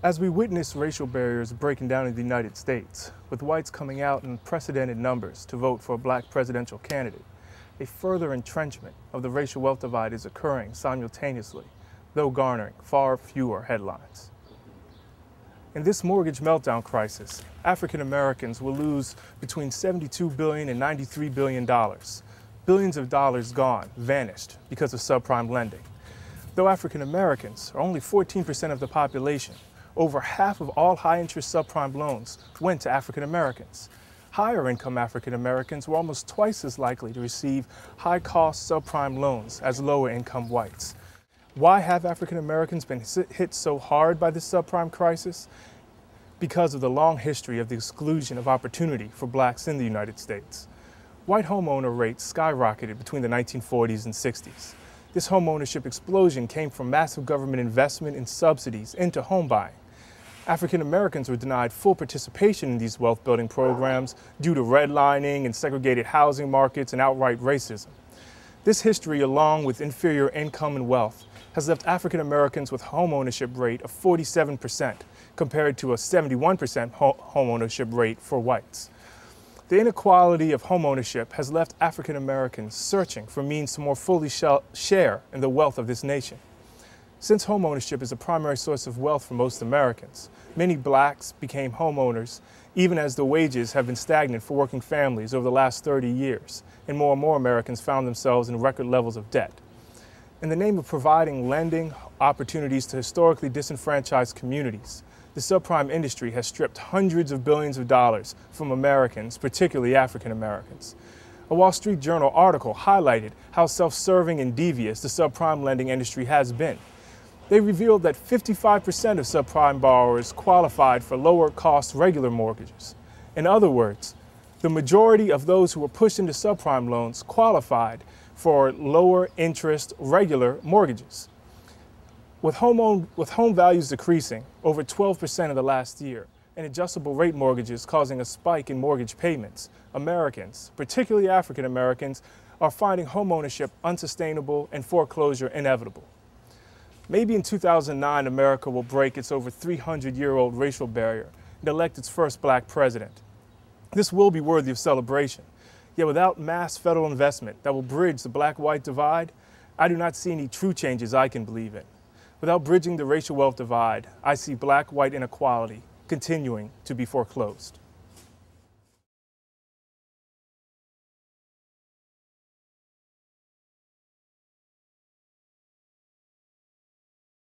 As we witness racial barriers breaking down in the United States, with whites coming out in unprecedented numbers to vote for a black presidential candidate, a further entrenchment of the racial wealth divide is occurring simultaneously, though garnering far fewer headlines. In this mortgage meltdown crisis, African Americans will lose between $72 billion and $93 billion. Billions of dollars gone, vanished, because of subprime lending. Though African Americans are only 14% of the population, over half of all high-interest subprime loans went to African Americans. Higher-income African Americans were almost twice as likely to receive high-cost subprime loans as lower-income whites. Why have African Americans been hit so hard by this subprime crisis? Because of the long history of the exclusion of opportunity for blacks in the United States. White homeowner rates skyrocketed between the 1940s and 60s. This homeownership explosion came from massive government investment and subsidies into home buying. African Americans were denied full participation in these wealth-building programs due to redlining and segregated housing markets and outright racism. This history, along with inferior income and wealth, has left African Americans with home ownership rate of 47% compared to a 71% home ownership rate for whites. The inequality of home ownership has left African Americans searching for means to more fully share in the wealth of this nation. Since home ownership is a primary source of wealth for most Americans, many blacks became homeowners even as the wages have been stagnant for working families over the last 30 years, and more Americans found themselves in record levels of debt. In the name of providing lending opportunities to historically disenfranchised communities, the subprime industry has stripped hundreds of billions of dollars from Americans, particularly African Americans. A Wall Street Journal article highlighted how self-serving and devious the subprime lending industry has been. They revealed that 55% of subprime borrowers qualified for lower-cost regular mortgages. In other words, the majority of those who were pushed into subprime loans qualified for lower-interest regular mortgages. With home values decreasing over 12% in the last year and adjustable rate mortgages causing a spike in mortgage payments, Americans, particularly African Americans, are finding homeownership unsustainable and foreclosure inevitable. Maybe in 2009, America will break its over 300-year-old racial barrier and elect its first black president. This will be worthy of celebration. Yet without mass federal investment that will bridge the black-white divide, I do not see any true changes I can believe in. Without bridging the racial wealth divide, I see black-white inequality continuing to be foreclosed.